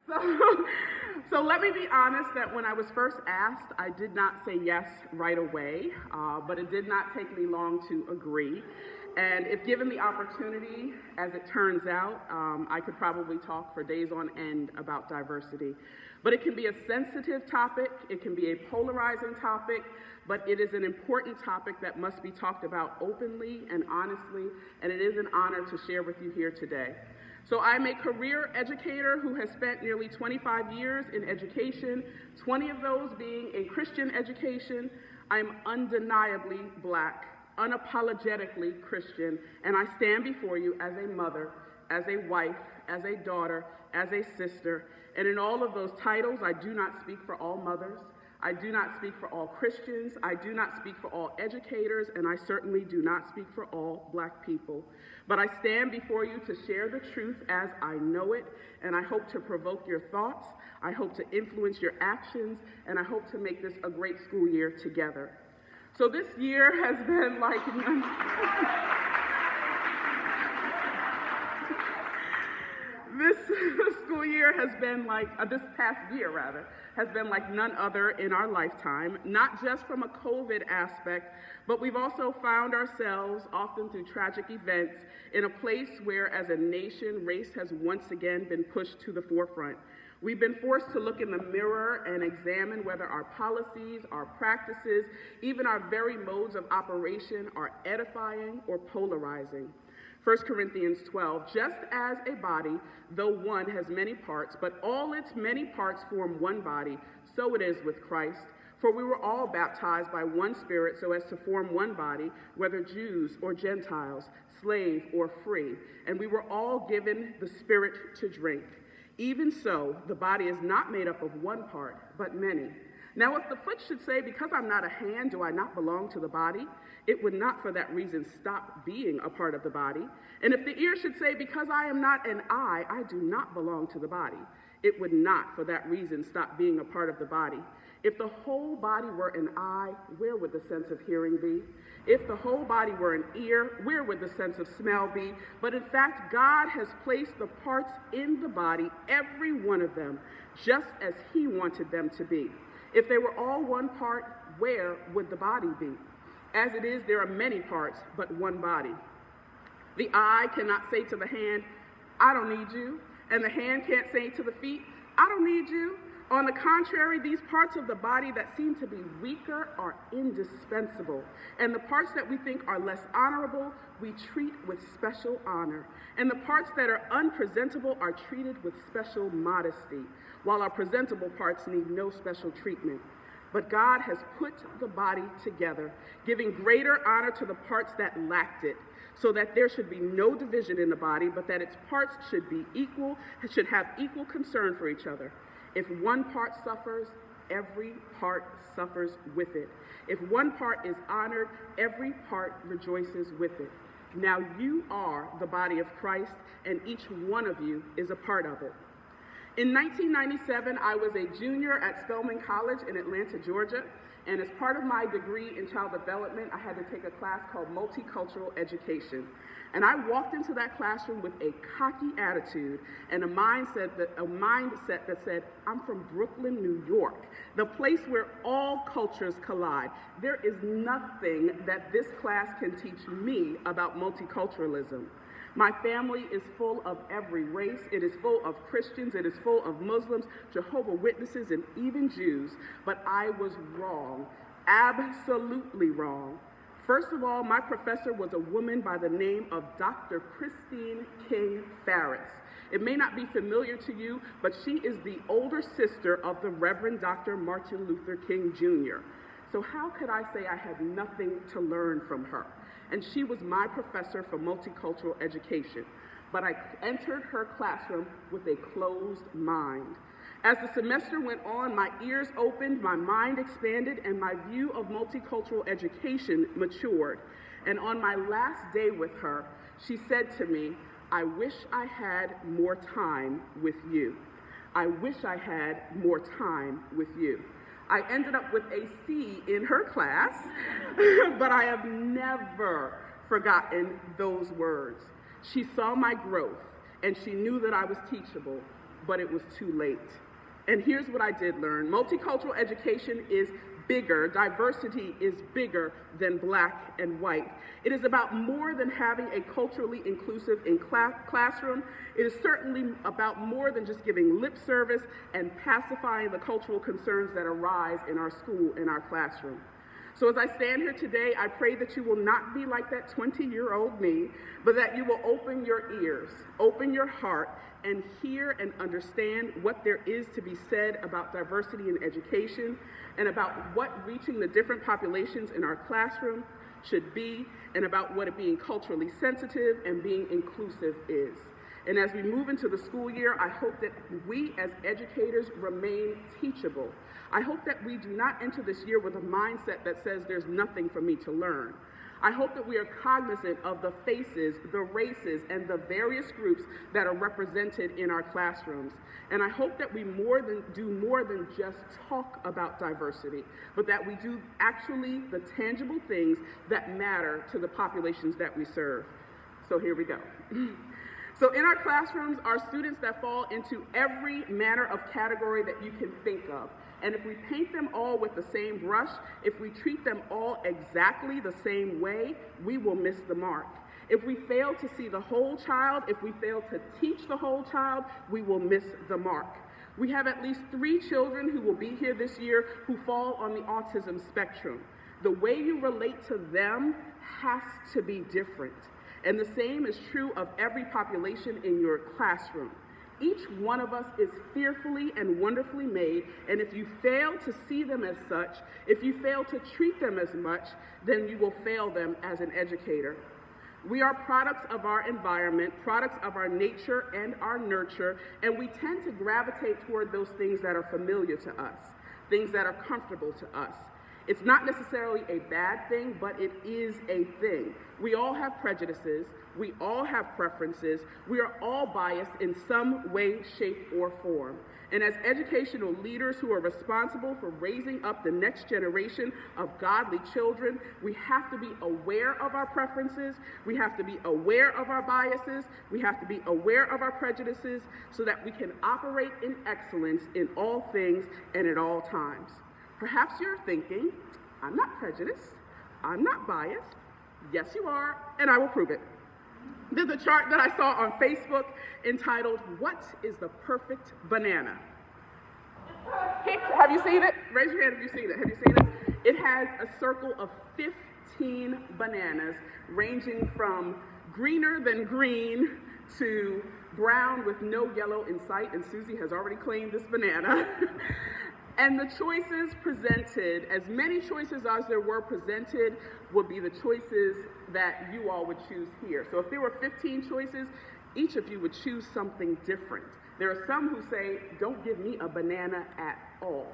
So let me be honest that when I was first asked, I did not say yes right away, but it did not take me long to agree. And if given the opportunity, as it turns out, I could probably talk for days on end about diversity. But it can be a sensitive topic, it can be a polarizing topic, but it is an important topic that must be talked about openly and honestly, and it is an honor to share with you here today. So I'm a career educator who has spent nearly 25 years in education, 20 of those being in Christian education. I'm undeniably Black, unapologetically Christian, and I stand before you as a mother, as a wife, as a daughter, as a sister. And in all of those titles, I do not speak for all mothers. I do not speak for all Christians. I do not speak for all educators, and I certainly do not speak for all Black people. But I stand before you to share the truth as I know it, and I hope to provoke your thoughts, I hope to influence your actions, and I hope to make this a great school year together. So this year has been like this school year has been like, this past year rather, has been like none other in our lifetime, not just from a COVID aspect, but we've also found ourselves, often through tragic events, in a place where as a nation, race has once again been pushed to the forefront. We've been forced to look in the mirror and examine whether our policies, our practices, even our very modes of operation are edifying or polarizing. 1 Corinthians 12, just as a body, though one, has many parts, but all its many parts form one body, so it is with Christ. For we were all baptized by one Spirit so as to form one body, whether Jews or Gentiles, slave or free, and we were all given the Spirit to drink. Even so, the body is not made up of one part, but many. Now, if the foot should say, because I'm not a hand, do I not belong to the body? It would not for that reason stop being a part of the body. And if the ear should say, because I am not an eye, I do not belong to the body. It would not for that reason stop being a part of the body. If the whole body were an eye, where would the sense of hearing be? If the whole body were an ear, where would the sense of smell be? But in fact, God has placed the parts in the body, every one of them, just as He wanted them to be. If they were all one part, where would the body be? As it is, there are many parts, but one body. The eye cannot say to the hand, I don't need you, and the hand can't say to the feet, I don't need you. On the contrary, these parts of the body that seem to be weaker are indispensable, and the parts that we think are less honorable, we treat with special honor, and the parts that are unpresentable are treated with special modesty, while our presentable parts need no special treatment. But God has put the body together, giving greater honor to the parts that lacked it, so that there should be no division in the body, but that its parts should be equal, should have equal concern for each other. If one part suffers, every part suffers with it. If one part is honored, every part rejoices with it. Now you are the body of Christ, and each one of you is a part of it. In 1997, I was a junior at Spelman College in Atlanta, Georgia, and as part of my degree in child development, I had to take a class called Multicultural Education. And I walked into that classroom with a cocky attitude and a mindset that said, I'm from Brooklyn, New York, the place where all cultures collide. There is nothing that this class can teach me about multiculturalism. My family is full of every race. It is full of Christians. It is full of Muslims, Jehovah's Witnesses, and even Jews. But I was wrong, absolutely wrong. First of all, my professor was a woman by the name of Dr. Christine King Farris. It may not be familiar to you, but she is the older sister of the Reverend Dr. Martin Luther King Jr. So how could I say I had nothing to learn from her? And she was my professor for multicultural education. But I entered her classroom with a closed mind. As the semester went on, my ears opened, my mind expanded, and my view of multicultural education matured. And on my last day with her, she said to me, I wish I had more time with you. I wish I had more time with you. I ended up with a C in her class, but I have never forgotten those words. She saw my growth, and she knew that I was teachable, but it was too late. And here's what I did learn. Multicultural education is bigger, diversity is bigger than black and white. It is about more than having a culturally inclusive classroom. It is certainly about more than just giving lip service and pacifying the cultural concerns that arise in our school, in our classroom. So as I stand here today, I pray that you will not be like that 20-year-old me, but that you will open your ears, open your heart, and hear and understand what there is to be said about diversity in education and about what reaching the different populations in our classroom should be, and about what it being culturally sensitive and being inclusive is. And as we move into the school year, I hope that we as educators remain teachable. I hope that we do not enter this year with a mindset that says there's nothing for me to learn. I hope that we are cognizant of the faces, the races, and the various groups that are represented in our classrooms. And I hope that we do more than just talk about diversity, but that we do actually the tangible things that matter to the populations that we serve. So here we go. So in our classrooms are students that fall into every manner of category that you can think of. And if we paint them all with the same brush, if we treat them all exactly the same way, we will miss the mark. If we fail to see the whole child, if we fail to teach the whole child, we will miss the mark. We have at least 3 children who will be here this year who fall on the autism spectrum. The way you relate to them has to be different. And the same is true of every population in your classroom. Each one of us is fearfully and wonderfully made, and if you fail to see them as such, if you fail to treat them as much, then you will fail them as an educator. We are products of our environment, products of our nature and our nurture, and we tend to gravitate toward those things that are familiar to us, things that are comfortable to us. It's not necessarily a bad thing, but it is a thing. We all have prejudices. We all have preferences. We are all biased in some way, shape, or form. And as educational leaders who are responsible for raising up the next generation of godly children, we have to be aware of our preferences. We have to be aware of our biases. We have to be aware of our prejudices so that we can operate in excellence in all things and at all times. Perhaps you're thinking, I'm not prejudiced, I'm not biased. Yes, you are, and I will prove it. There's a chart that I saw on Facebook entitled, "What is the perfect banana?" Have you seen it? Raise your hand if you've seen it. Have you seen it? It has a circle of 15 bananas ranging from greener than green to brown with no yellow in sight, and Susie has already claimed this banana. And the choices presented, as many choices as there were presented, would be the choices that you all would choose here. So if there were 15 choices, each of you would choose something different. There are some who say, don't give me a banana at all.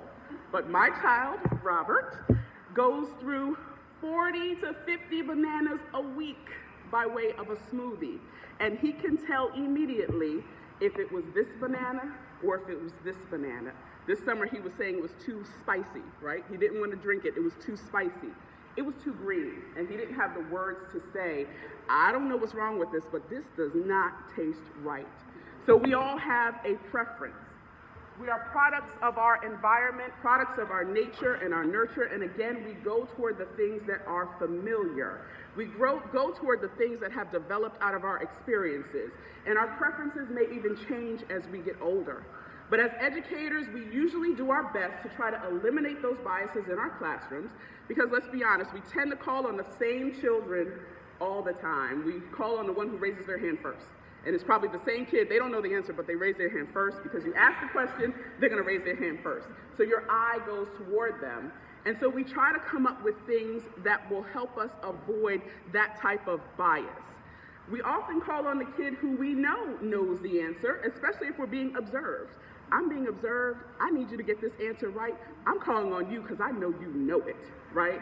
But my child, Robert, goes through 40 to 50 bananas a week by way of a smoothie. And he can tell immediately if it was this banana or if it was this banana. This summer he was saying it was too spicy, right? He didn't want to drink it, it was too spicy. It was too green, and he didn't have the words to say, I don't know what's wrong with this, but this does not taste right. So we all have a preference. We are products of our environment, products of our nature and our nurture, and again, we go toward the things that are familiar. We go toward the things that have developed out of our experiences, and our preferences may even change as we get older. But as educators, we usually do our best to try to eliminate those biases in our classrooms because, let's be honest, we tend to call on the same children all the time. We call on the one who raises their hand first. And it's probably the same kid, they don't know the answer, but they raise their hand first because you ask the question, they're gonna raise their hand first. So your eye goes toward them. And so we try to come up with things that will help us avoid that type of bias. We often call on the kid who we know knows the answer, especially if we're being observed. I'm being observed, I need you to get this answer right. I'm calling on you because I know you know it, right?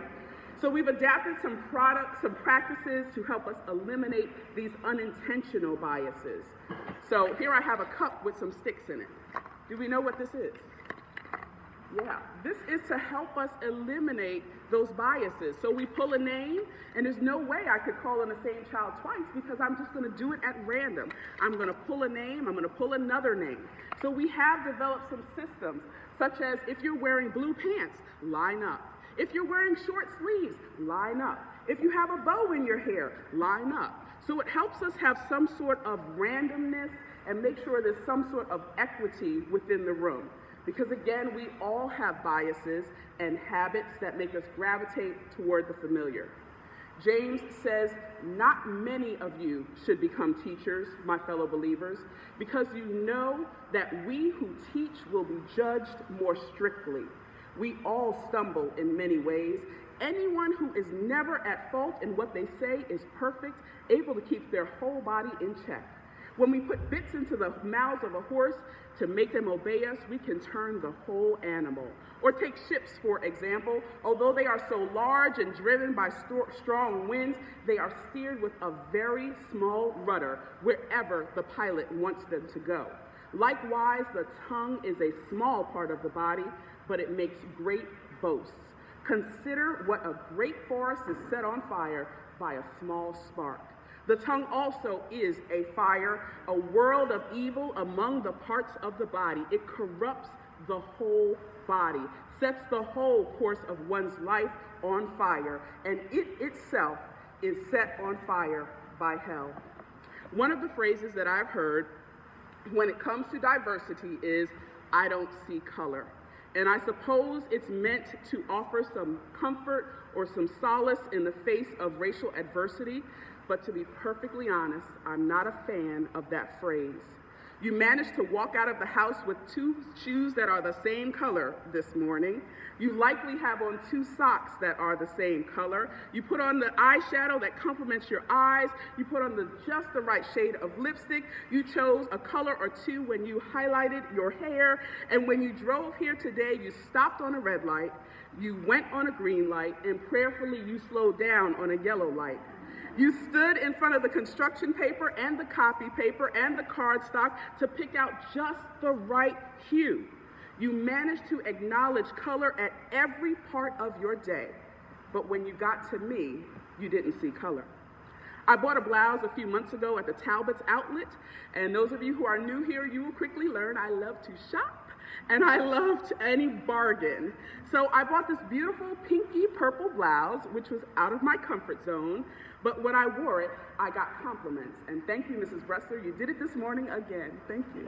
So we've adapted some practices to help us eliminate these unintentional biases. So here I have a cup with some sticks in it. Do we know what this is? Yeah, this is to help us eliminate those biases. So we pull a name, and there's no way I could call on the same child twice because I'm just going to do it at random. I'm going to pull a name, I'm going to pull another name. So we have developed some systems, such as if you're wearing blue pants, line up. If you're wearing short sleeves, line up. If you have a bow in your hair, line up. So it helps us have some sort of randomness and make sure there's some sort of equity within the room. Because again, we all have biases and habits that make us gravitate toward the familiar. James says, not many of you should become teachers, my fellow believers, because you know that we who teach will be judged more strictly. We all stumble in many ways. Anyone who is never at fault in what they say is perfect, able to keep their whole body in check. When we put bits into the mouths of a horse to make them obey us, we can turn the whole animal. Or take ships, for example. Although they are so large and driven by strong winds, they are steered with a very small rudder wherever the pilot wants them to go. Likewise, the tongue is a small part of the body, but it makes great boasts. Consider what a great forest is set on fire by a small spark. The tongue also is a fire, a world of evil among the parts of the body. It corrupts the whole body, sets the whole course of one's life on fire, and it itself is set on fire by hell. One of the phrases that I've heard when it comes to diversity is, I don't see color. And I suppose it's meant to offer some comfort or some solace in the face of racial adversity. But to be perfectly honest, I'm not a fan of that phrase. You managed to walk out of the house with 2 shoes that are the same color this morning. You likely have on 2 socks that are the same color. You put on the eyeshadow that complements your eyes. You put on just the right shade of lipstick. You chose a color or 2 when you highlighted your hair. And when you drove here today, you stopped on a red light. You went on a green light, and prayerfully you slowed down on a yellow light. You stood in front of the construction paper and the copy paper and the cardstock to pick out just the right hue. You managed to acknowledge color at every part of your day. But when you got to me, you didn't see color. I bought a blouse a few months ago at the Talbot's outlet, and those of you who are new here, you will quickly learn I love to shop, and I loved any bargain. So I bought this beautiful pinky purple blouse, which was out of my comfort zone, but when I wore it, I got compliments. And thank you, Mrs. Bressler, you did it this morning again. Thank you.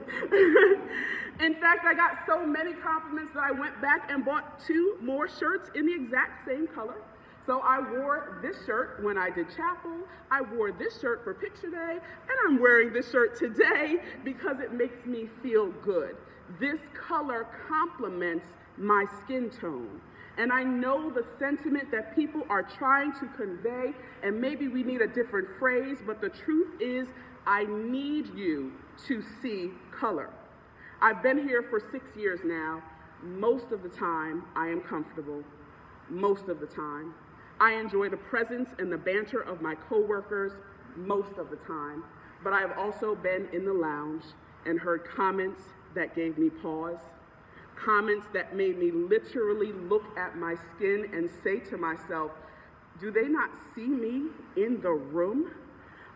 In fact, I got so many compliments that I went back and bought 2 more shirts in the exact same color. So I wore this shirt when I did chapel, I wore this shirt for picture day, and I'm wearing this shirt today because it makes me feel good. This color complements my skin tone. And I know the sentiment that people are trying to convey, and maybe we need a different phrase, but the truth is, I need you to see color. I've been here for 6 years now. Most of the time, I am comfortable. Most of the time. I enjoy the presence and the banter of my coworkers most of the time, but I have also been in the lounge and heard comments that gave me pause, comments that made me literally look at my skin and say to myself, do they not see me in the room?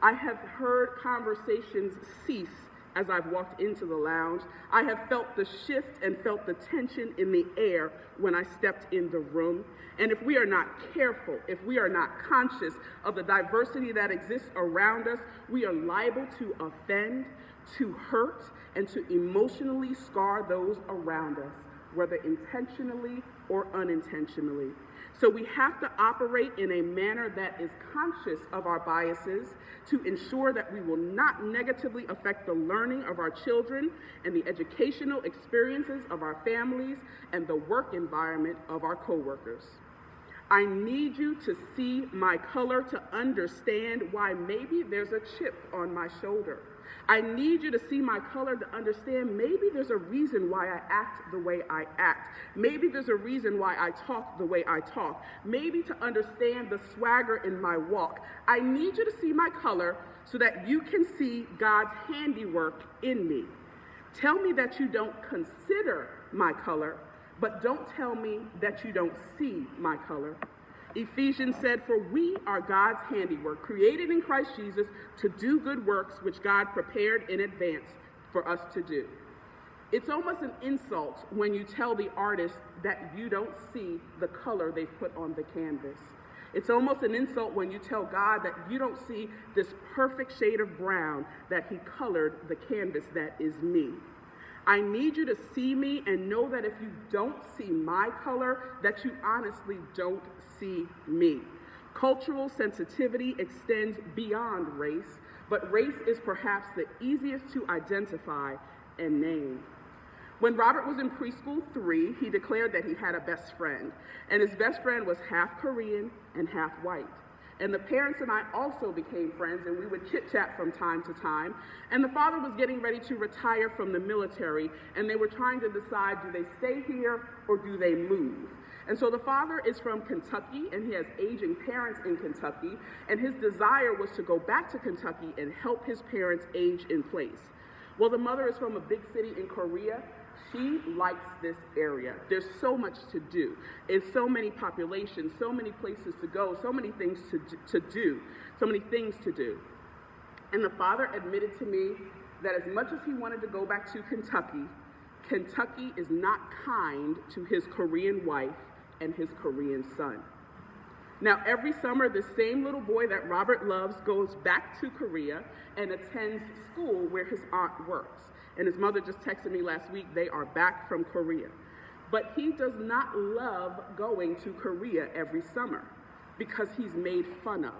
I have heard conversations cease as I've walked into the lounge. I have felt the shift and felt the tension in the air when I stepped in the room. And if we are not careful, if we are not conscious of the diversity that exists around us, we are liable to offend, to hurt, and to emotionally scar those around us, whether intentionally or unintentionally. So we have to operate in a manner that is conscious of our biases to ensure that we will not negatively affect the learning of our children and the educational experiences of our families and the work environment of our coworkers. I need you to see my color to understand why maybe there's a chip on my shoulder. I need you to see my color to understand maybe there's a reason why I act the way I act. Maybe there's a reason why I talk the way I talk. Maybe to understand the swagger in my walk. I need you to see my color so that you can see God's handiwork in me. Tell me that you don't consider my color, But don't tell me that you don't see my color. Ephesians said, for we are God's handiwork, created in Christ Jesus to do good works which God prepared in advance for us to do. It's almost an insult when you tell the artist that you don't see the color they've put on the canvas. It's almost an insult when you tell God that you don't see this perfect shade of brown that he colored the canvas that is me. I need you to see me and know that if you don't see my color, that you honestly don't see me. Cultural sensitivity extends beyond race, but race is perhaps the easiest to identify and name. When Robert was in preschool 3, he declared that he had a best friend, and his best friend was half Korean and half white. And the parents and I also became friends, and we would chit-chat from time to time. And the father was getting ready to retire from the military, and they were trying to decide, do they stay here or do they move? And so the father is from Kentucky, and he has aging parents in Kentucky, and his desire was to go back to Kentucky and help his parents age in place. Well, the mother is from a big city in Korea. She likes this area. There's so much to do. It's so many populations, so many places to go, so many things to do. And the father admitted to me that as much as he wanted to go back to Kentucky, Kentucky is not kind to his Korean wife and his Korean son. Now, every summer, the same little boy that Robert loves goes back to Korea and attends school where his aunt works. And his mother just texted me last week, they are back from Korea. But he does not love going to Korea every summer because he's made fun of,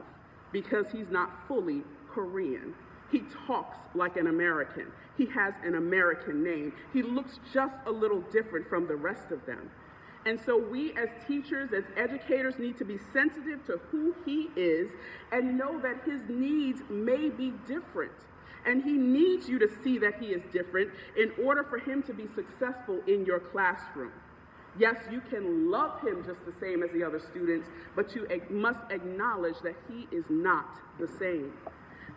because he's not fully Korean. He talks like an American. He has an American name. He looks just a little different from the rest of them. And so we as teachers, as educators, need to be sensitive to who he is and know that his needs may be different. And he needs you to see that he is different in order for him to be successful in your classroom. Yes, you can love him just the same as the other students, but you must acknowledge that he is not the same.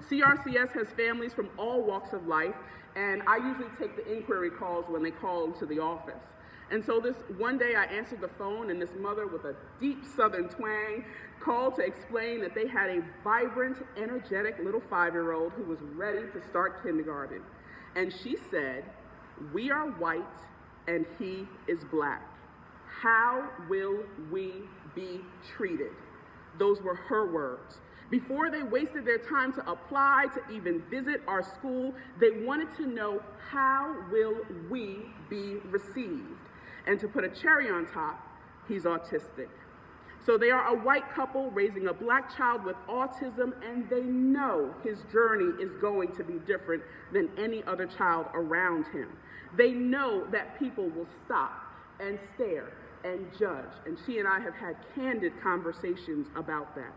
CRCS has families from all walks of life, and I usually take the inquiry calls when they call into the office. And so this one day I answered the phone, and this mother with a deep Southern twang called to explain that they had a vibrant, energetic little 5-year-old who was ready to start kindergarten. And she said, "We are white and he is black. How will we be treated?" Those were her words. Before they wasted their time to apply to even visit our school, they wanted to know, how will we be received? And to put a cherry on top, he's autistic. So they are a white couple raising a black child with autism, and they know his journey is going to be different than any other child around him. They know that people will stop and stare and judge, and she and I have had candid conversations about that.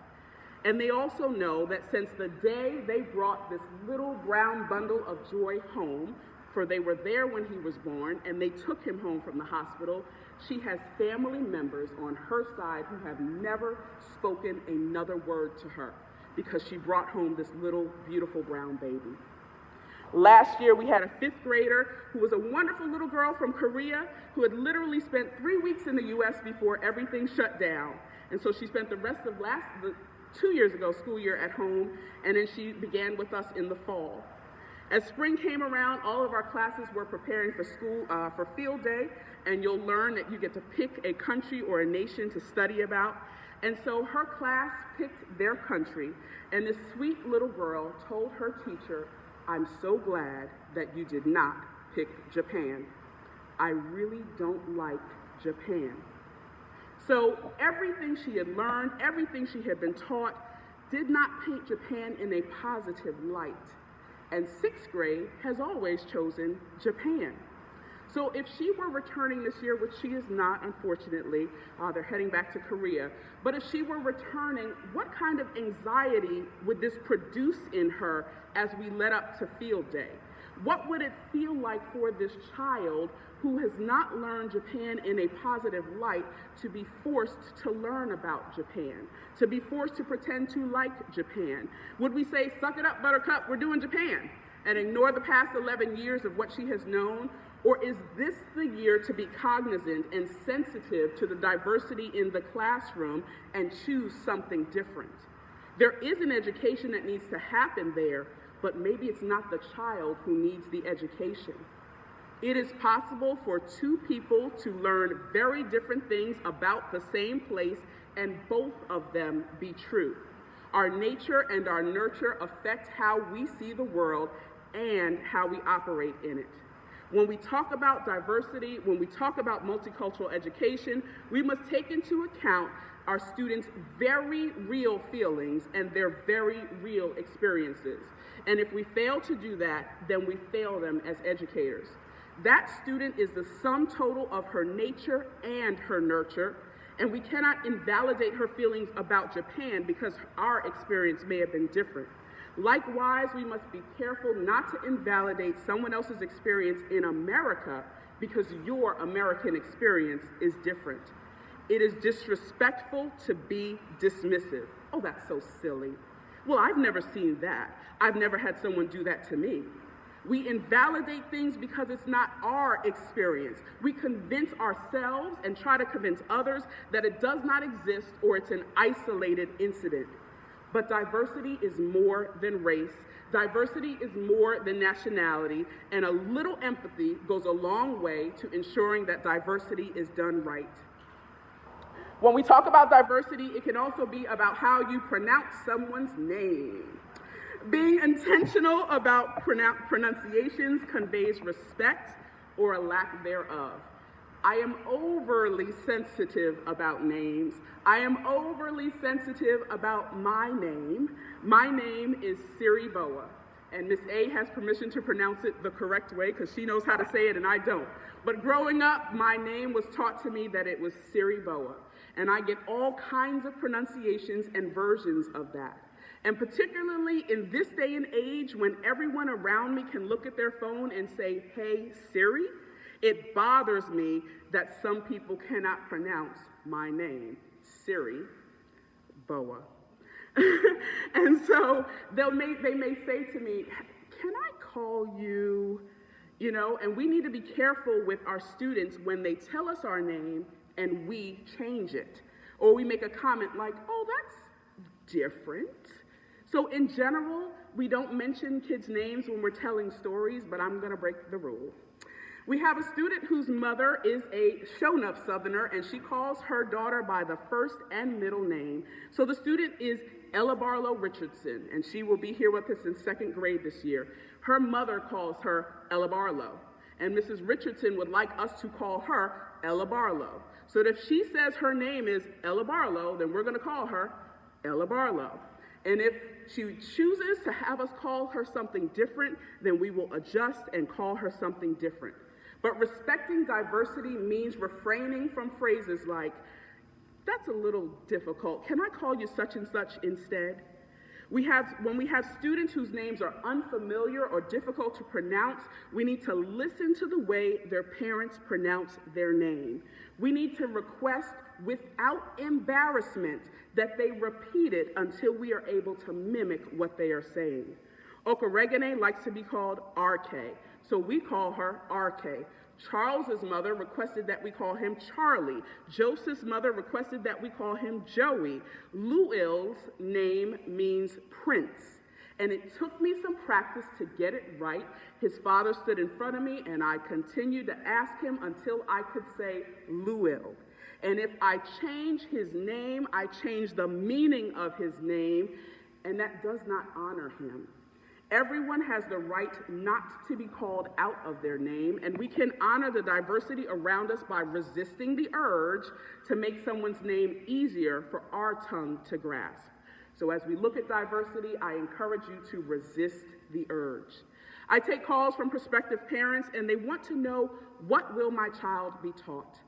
And they also know that since the day they brought this little brown bundle of joy home, for they were there when he was born, and they took him home from the hospital, she has family members on her side who have never spoken another word to her because she brought home this little, beautiful brown baby. Last year, we had a 5th grader who was a wonderful little girl from Korea who had literally spent 3 weeks in the U.S. before everything shut down. And so she spent the rest of the 2 years ago school year at home, and then she began with us in the fall. As spring came around, all of our classes were preparing for school, for field day, and you'll learn that you get to pick a country or a nation to study about. And so her class picked their country, and this sweet little girl told her teacher, "I'm so glad that you did not pick Japan. I really don't like Japan." So everything she had learned, everything she had been taught, did not paint Japan in a positive light. And 6th grade has always chosen Japan. So if she were returning this year, which she is not, unfortunately, they're heading back to Korea, but if she were returning, what kind of anxiety would this produce in her as we led up to field day? What would it feel like for this child who has not learned Japan in a positive light to be forced to learn about Japan, to be forced to pretend to like Japan? Would we say, "Suck it up, buttercup, we're doing Japan," and ignore the past 11 years of what she has known? Or is this the year to be cognizant and sensitive to the diversity in the classroom and choose something different? There is an education that needs to happen there, but maybe it's not the child who needs the education. It is possible for two people to learn very different things about the same place and both of them be true. Our nature and our nurture affect how we see the world and how we operate in it. When we talk about diversity, when we talk about multicultural education, we must take into account our students' very real feelings and their very real experiences. And if we fail to do that, then we fail them as educators. That student is the sum total of her nature and her nurture, and we cannot invalidate her feelings about Japan because our experience may have been different. Likewise, we must be careful not to invalidate someone else's experience in America because your American experience is different. It is disrespectful to be dismissive. Oh, that's so silly. Well, I've never seen that. I've never had someone do that to me. We invalidate things because it's not our experience. We convince ourselves and try to convince others that it does not exist or it's an isolated incident. But diversity is more than race. Diversity is more than nationality, and a little empathy goes a long way to ensuring that diversity is done right. When we talk about diversity, it can also be about how you pronounce someone's name. Being intentional about pronunciations conveys respect or a lack thereof. I am overly sensitive about names. I am overly sensitive about my name. My name is Siriboa, and Miss A has permission to pronounce it the correct way because she knows how to say it and I don't. But growing up, my name was taught to me that it was Siriboa, and I get all kinds of pronunciations and versions of that. And particularly in this day and age when everyone around me can look at their phone and say, "Hey, Siri," it bothers me that some people cannot pronounce my name, Siri Boa. And so they may say to me, "Can I call you?" And we need to be careful with our students when they tell us our name and we change it. Or we make a comment like, "Oh, that's different." So in general, we don't mention kids' names when we're telling stories, but I'm gonna break the rule. We have a student whose mother is a show-enough Southerner, and she calls her daughter by the first and middle name. So the student is Ella Barlow Richardson, and she will be here with us in second grade this year. Her mother calls her Ella Barlow, and Mrs. Richardson would like us to call her Ella Barlow. So if she says her name is Ella Barlow, then we're gonna call her Ella Barlow. And if she chooses to have us call her something different, then we will adjust and call her something different. But respecting diversity means refraining from phrases like, "That's a little difficult. Can I call you such and such instead?" When we have students whose names are unfamiliar or difficult to pronounce, we need to listen to the way their parents pronounce their name. We need to request without embarrassment that they repeat it until we are able to mimic what they are saying. Okaregane likes to be called RK, so we call her RK. Charles's mother requested that we call him Charlie. Joseph's mother requested that we call him Joey. Louil's name means prince, and it took me some practice to get it right. His father stood in front of me, and I continued to ask him until I could say Louil. And if I change his name, I change the meaning of his name, and that does not honor him. Everyone has the right not to be called out of their name, and we can honor the diversity around us by resisting the urge to make someone's name easier for our tongue to grasp. So as we look at diversity, I encourage you to resist the urge. I take calls from prospective parents, and they want to know, what will my child be taught?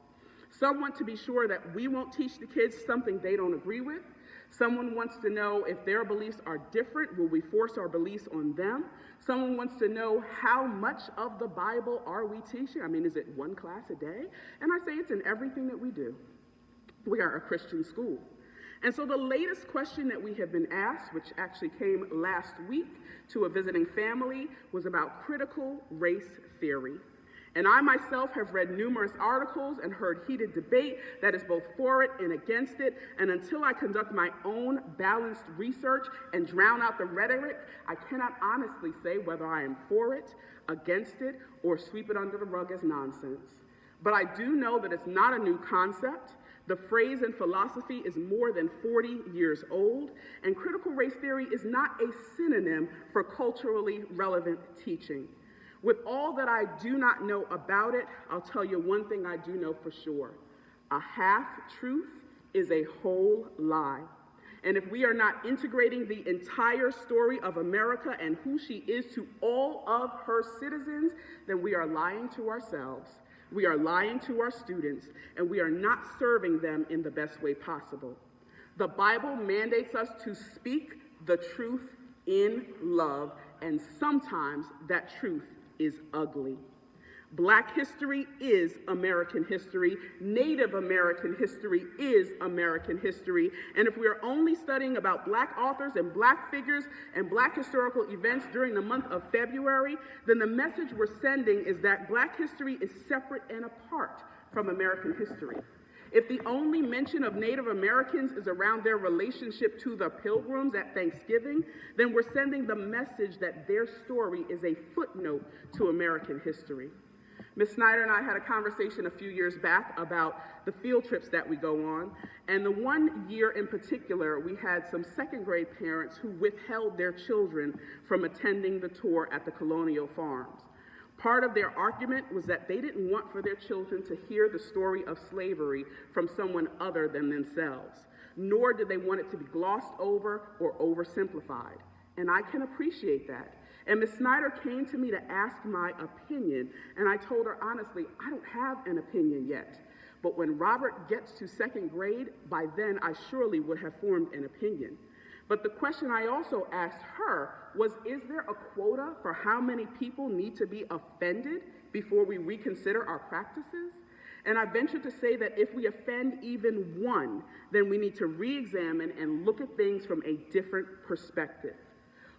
Some want to be sure that we won't teach the kids something they don't agree with. Someone wants to know if their beliefs are different, will we force our beliefs on them? Someone wants to know how much of the Bible are we teaching? I mean, is it one class a day? And I say it's in everything that we do. We are a Christian school. And so the latest question that we have been asked, which actually came last week to a visiting family, was about critical race theory. And I myself have read numerous articles and heard heated debate that is both for it and against it. And until I conduct my own balanced research and drown out the rhetoric, I cannot honestly say whether I am for it, against it, or sweep it under the rug as nonsense. But I do know that it's not a new concept. The phrase in philosophy is more than 40 years old, and critical race theory is not a synonym for culturally relevant teaching. With all that I do not know about it, I'll tell you one thing I do know for sure. A half-truth is a whole lie. And if we are not integrating the entire story of America and who she is to all of her citizens, then we are lying to ourselves, we are lying to our students, and we are not serving them in the best way possible. The Bible mandates us to speak the truth in love, and sometimes that truth is ugly. Black history is American history. Native American history is American history. And if we are only studying about Black authors and Black figures and Black historical events during the month of February, then the message we're sending is that Black history is separate and apart from American history. If the only mention of Native Americans is around their relationship to the Pilgrims at Thanksgiving, then we're sending the message that their story is a footnote to American history. Ms. Snyder and I had a conversation a few years back about the field trips that we go on, and the one year in particular, we had some second grade parents who withheld their children from attending the tour at the Colonial Farms. Part of their argument was that they didn't want for their children to hear the story of slavery from someone other than themselves, nor did they want it to be glossed over or oversimplified. And I can appreciate that. And Ms. Snyder came to me to ask my opinion, and I told her honestly, I don't have an opinion yet. But when Robert gets to second grade, by then I surely would have formed an opinion. But the question I also asked her was, is there a quota for how many people need to be offended before we reconsider our practices? And I venture to say that if we offend even one, then we need to re-examine and look at things from a different perspective.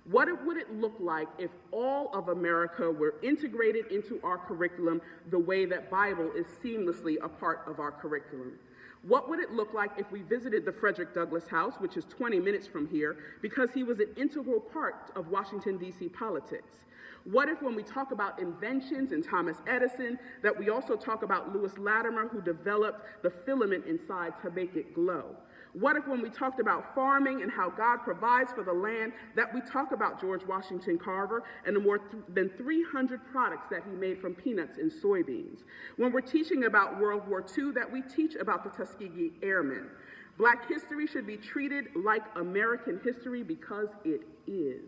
What would it look like if all of America were integrated into our curriculum the way that Bible is seamlessly a part of our curriculum? What would it look like if we visited the Frederick Douglass House, which is 20 minutes from here, because he was an integral part of Washington, D.C. politics? What if when we talk about inventions and Thomas Edison, that we also talk about Lewis Latimer, who developed the filament inside to make it glow? What if when we talked about farming and how God provides for the land, that we talk about George Washington Carver and the more than 300 products that he made from peanuts and soybeans? When we're teaching about World War II, that we teach about the Tuskegee Airmen. Black history should be treated like American history because it is.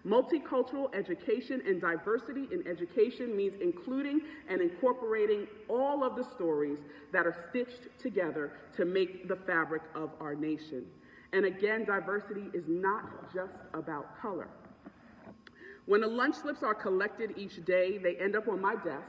Multicultural education and diversity in education means including and incorporating all of the stories that are stitched together to make the fabric of our nation. And again, diversity is not just about color. When the lunch slips are collected each day, they end up on my desk.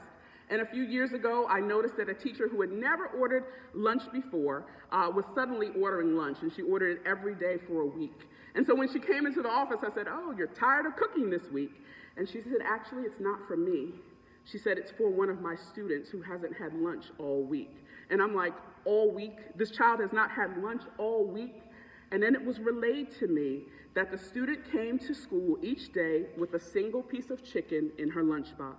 And a few years ago, I noticed that a teacher who had never ordered lunch before was suddenly ordering lunch, and she ordered it every day for a week. And so when she came into the office, I said, "Oh, you're tired of cooking this week?" And she said, "Actually, it's not for me." She said, "It's for one of my students who hasn't had lunch all week." And I'm like, all week? This child has not had lunch all week? And then it was relayed to me that the student came to school each day with a single piece of chicken in her lunchbox.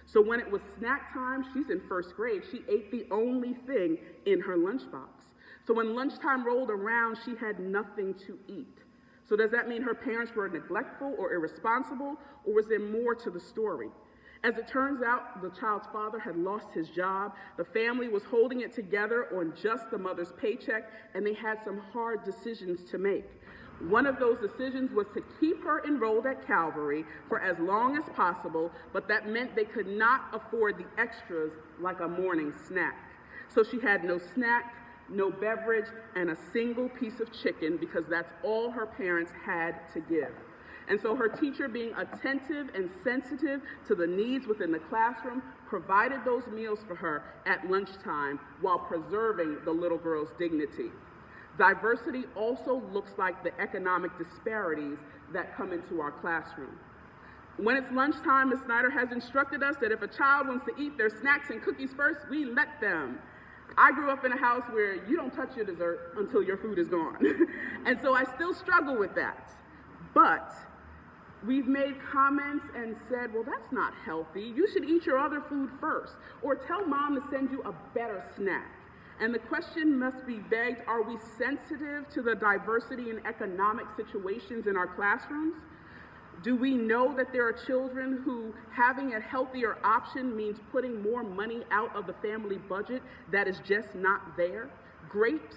So when it was snack time, she's in first grade, she ate the only thing in her lunchbox. So when lunchtime rolled around, she had nothing to eat. So does that mean her parents were neglectful or irresponsible, or was there more to the story? As it turns out, the child's father had lost his job. The family was holding it together on just the mother's paycheck, and they had some hard decisions to make. One of those decisions was to keep her enrolled at Calvary for as long as possible, but that meant they could not afford the extras like a morning snack. So she had no snack, no beverage, and a single piece of chicken because that's all her parents had to give. And so her teacher, being attentive and sensitive to the needs within the classroom, provided those meals for her at lunchtime while preserving the little girl's dignity. Diversity also looks like the economic disparities that come into our classroom. When it's lunchtime, Ms. Snyder has instructed us that if a child wants to eat their snacks and cookies first, we let them. I grew up in a house where you don't touch your dessert until your food is gone. And so I still struggle with that. But we've made comments and said, well, that's not healthy. You should eat your other food first. Or tell mom to send you a better snack. And the question must be begged, are we sensitive to the diversity in economic situations in our classrooms? Do we know that there are children who having a healthier option means putting more money out of the family budget that is just not there? Grapes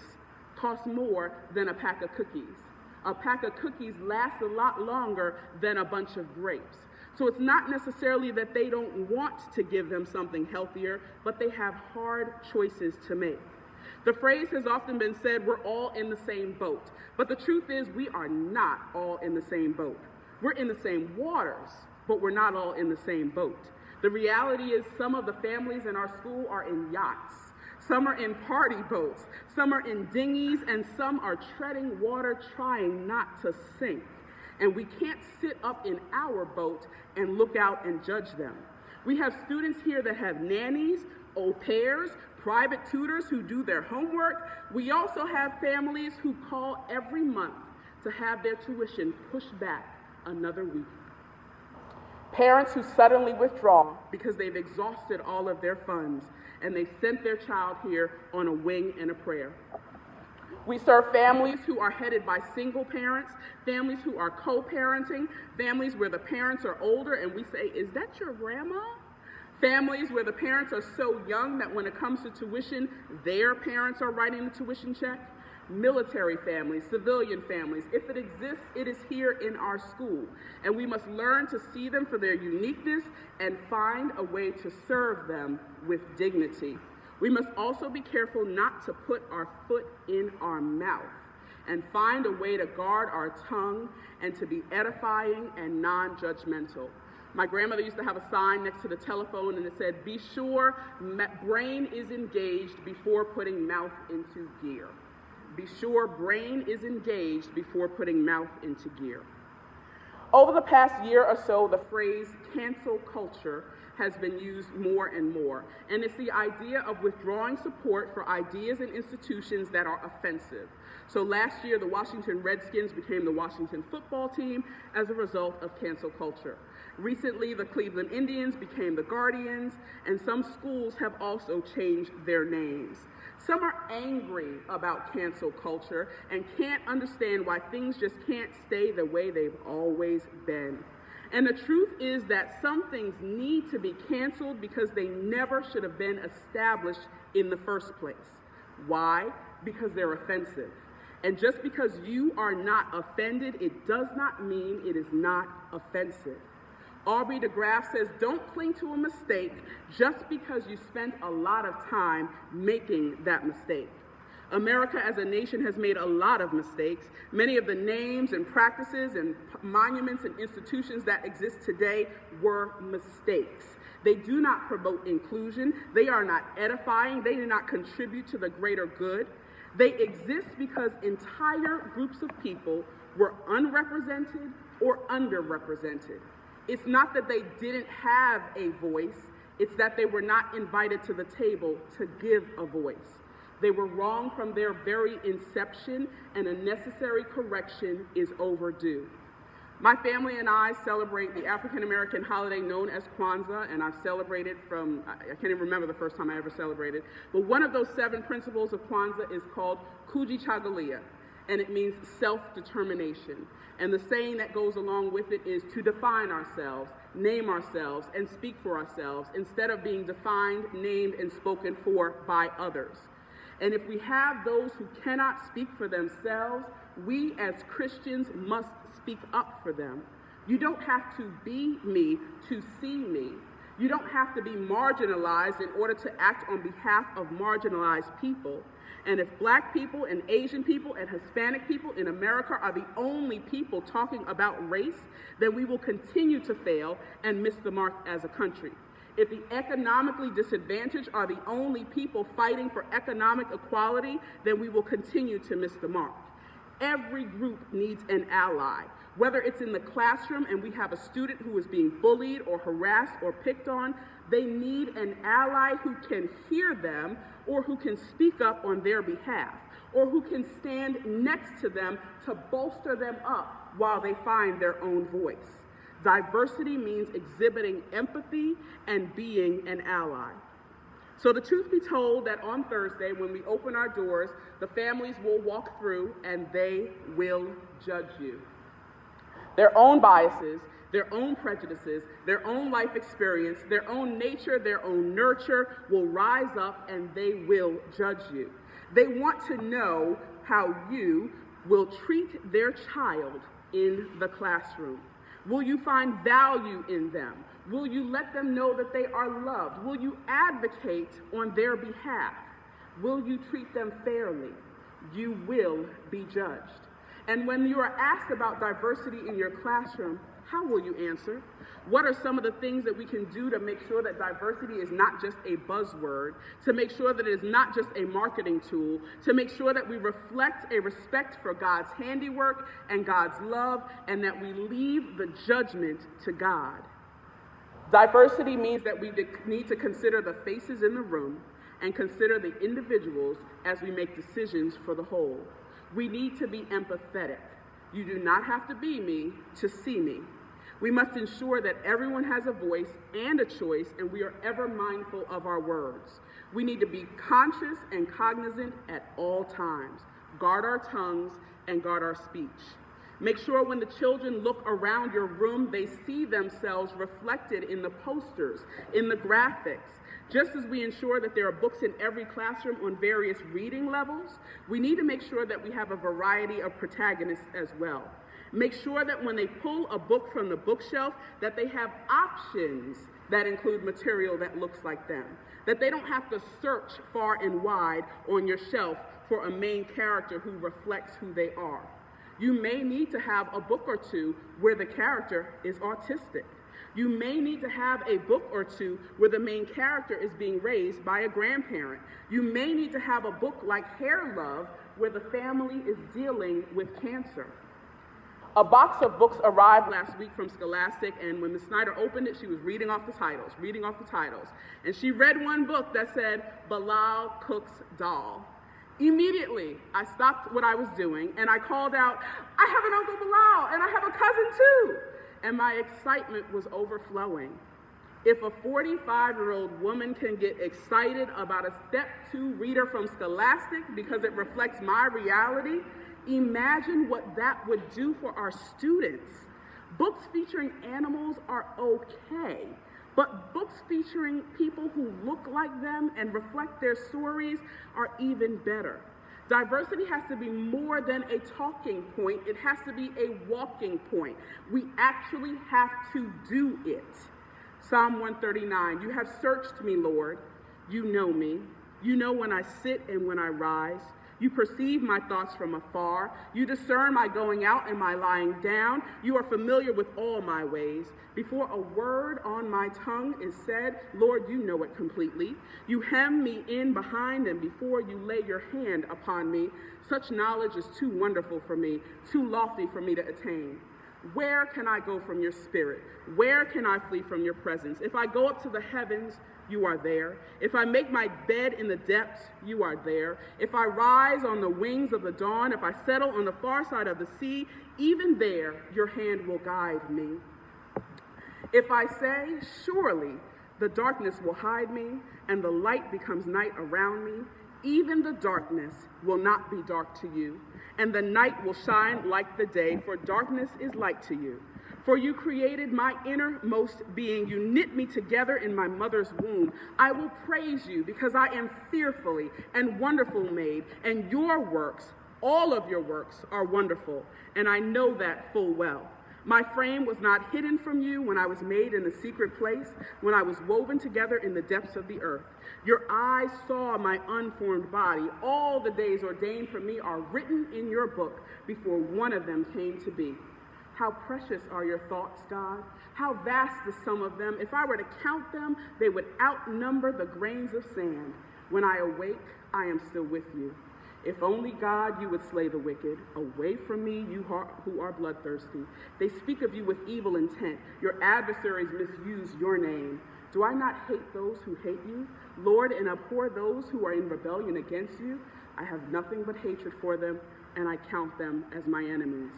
cost more than a pack of cookies. A pack of cookies lasts a lot longer than a bunch of grapes. So it's not necessarily that they don't want to give them something healthier, but they have hard choices to make. The phrase has often been said, we're all in the same boat. But the truth is, we are not all in the same boat. We're in the same waters, but we're not all in the same boat. The reality is some of the families in our school are in yachts. Some are in party boats. Some are in dinghies, and some are treading water trying not to sink. And we can't sit up in our boat and look out and judge them. We have students here that have nannies, au pairs, private tutors who do their homework. We also have families who call every month to have their tuition pushed back another week. Parents who suddenly withdraw because they've exhausted all of their funds and they sent their child here on a wing and a prayer. We serve families who are headed by single parents, families who are co-parenting, families where the parents are older and we say, is that your grandma? Families where the parents are so young that when it comes to tuition, their parents are writing the tuition check. Military families, civilian families. If it exists, it is here in our school. And we must learn to see them for their uniqueness and find a way to serve them with dignity. We must also be careful not to put our foot in our mouth and find a way to guard our tongue and to be edifying and non-judgmental. My grandmother used to have a sign next to the telephone and it said, be sure brain is engaged before putting mouth into gear. Be sure brain is engaged before putting mouth into gear. Over the past year or so, the phrase cancel culture has been used more and more. And it's the idea of withdrawing support for ideas and institutions that are offensive. So last year, the Washington Redskins became the Washington football team as a result of cancel culture. Recently, the Cleveland Indians became the Guardians, and some schools have also changed their names. Some are angry about cancel culture and can't understand why things just can't stay the way they've always been. And the truth is that some things need to be canceled because they never should have been established in the first place. Why? Because they're offensive. And just because you are not offended, it does not mean it is not offensive. Aubrey de Graaf says, don't cling to a mistake just because you spent a lot of time making that mistake. America as a nation has made a lot of mistakes. Many of the names and practices and monuments and institutions that exist today were mistakes. They do not promote inclusion. They are not edifying. They do not contribute to the greater good. They exist because entire groups of people were unrepresented or underrepresented. It's not that they didn't have a voice, it's that they were not invited to the table to give a voice. They were wrong from their very inception, and a necessary correction is overdue. My family and I celebrate the African American holiday known as Kwanzaa, and I've celebrated from, I can't even remember the first time I ever celebrated, but one of those 7 principles of Kwanzaa is called Kujichagulia, and it means self-determination. And the saying that goes along with it is to define ourselves, name ourselves, and speak for ourselves instead of being defined, named, and spoken for by others. And if we have those who cannot speak for themselves, we as Christians must speak up for them. You don't have to be me to see me. You don't have to be marginalized in order to act on behalf of marginalized people. And if Black people and Asian people and Hispanic people in America are the only people talking about race, then we will continue to fail and miss the mark as a country. If the economically disadvantaged are the only people fighting for economic equality, then we will continue to miss the mark. Every group needs an ally. Whether it's in the classroom and we have a student who is being bullied or harassed or picked on, they need an ally who can hear them or who can speak up on their behalf, or who can stand next to them to bolster them up while they find their own voice. Diversity means exhibiting empathy and being an ally. So the truth be told that on Thursday, when we open our doors, the families will walk through and they will judge you. Their own biases, their own prejudices, their own life experience, their own nature, their own nurture will rise up and they will judge you. They want to know how you will treat their child in the classroom. Will you find value in them? Will you let them know that they are loved? Will you advocate on their behalf? Will you treat them fairly? You will be judged. And when you are asked about diversity in your classroom, how will you answer? What are some of the things that we can do to make sure that diversity is not just a buzzword, to make sure that it is not just a marketing tool, to make sure that we reflect a respect for God's handiwork and God's love, and that we leave the judgment to God? Diversity means that we need to consider the faces in the room and consider the individuals as we make decisions for the whole. We need to be empathetic. You do not have to be me to see me. We must ensure that everyone has a voice and a choice, and we are ever mindful of our words. We need to be conscious and cognizant at all times. Guard our tongues and guard our speech. Make sure when the children look around your room, they see themselves reflected in the posters, in the graphics. Just as we ensure that there are books in every classroom on various reading levels, we need to make sure that we have a variety of protagonists as well. Make sure that when they pull a book from the bookshelf, that they have options that include material that looks like them, that they don't have to search far and wide on your shelf for a main character who reflects who they are. You may need to have a book or two where the character is autistic. You may need to have a book or two where the main character is being raised by a grandparent. You may need to have a book like Hair Love where the family is dealing with cancer. A box of books arrived last week from Scholastic, and when Ms. Snyder opened it, she was reading off the titles. And she read one book that said, Bilal Cook's Doll. Immediately, I stopped what I was doing, and I called out, I have an Uncle Bilal, and I have a cousin too. And my excitement was overflowing. If a 45-year-old woman can get excited about a Step 2 reader from Scholastic because it reflects my reality, imagine what that would do for our students. Books featuring animals are okay, but books featuring people who look like them and reflect their stories are even better. Diversity has to be more than a talking point. It has to be a walking point. We actually have to do it. Psalm 139, you have searched me, Lord. You know me. You know when I sit and when I rise. You perceive my thoughts from afar. You discern my going out and my lying down. You are familiar with all my ways. Before a word on my tongue is said, Lord, you know it completely. You hem me in behind, and before you lay your hand upon me, such knowledge is too wonderful for me, too lofty for me to attain. Where can I go from your spirit? Where can I flee from your presence? If I go up to the heavens, you are there. If I make my bed in the depths, you are there. If I rise on the wings of the dawn, if I settle on the far side of the sea, even there your hand will guide me. If I say, surely the darkness will hide me, and the light becomes night around me, even the darkness will not be dark to you, and the night will shine like the day, for darkness is light to you. For you created my innermost being. You knit me together in my mother's womb. I will praise you because I am fearfully and wonderfully made, and your works, all of your works, are wonderful, and I know that full well. My frame was not hidden from you when I was made in the secret place, when I was woven together in the depths of the earth. Your eyes saw my unformed body. All the days ordained for me are written in your book before one of them came to be. How precious are your thoughts, God? How vast the sum of them. If I were to count them, they would outnumber the grains of sand. When I awake, I am still with you. If only, God, you would slay the wicked. Away from me, you who are bloodthirsty. They speak of you with evil intent. Your adversaries misuse your name. Do I not hate those who hate you, Lord, and abhor those who are in rebellion against you? I have nothing but hatred for them, and I count them as my enemies.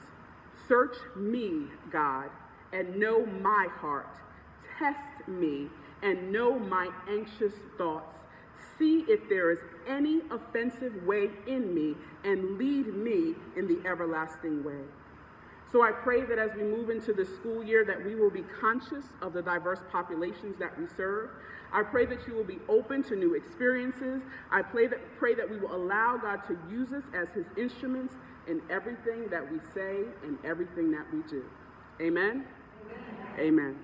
Search me, God, and know my heart. Test me and know my anxious thoughts. See if there is any offensive way in me, and lead me in the everlasting way. So I pray that as we move into the school year that we will be conscious of the diverse populations that we serve. I pray that you will be open to new experiences. I pray that we will allow God to use us as his instruments in everything that we say and everything that we do. Amen? Amen. Amen.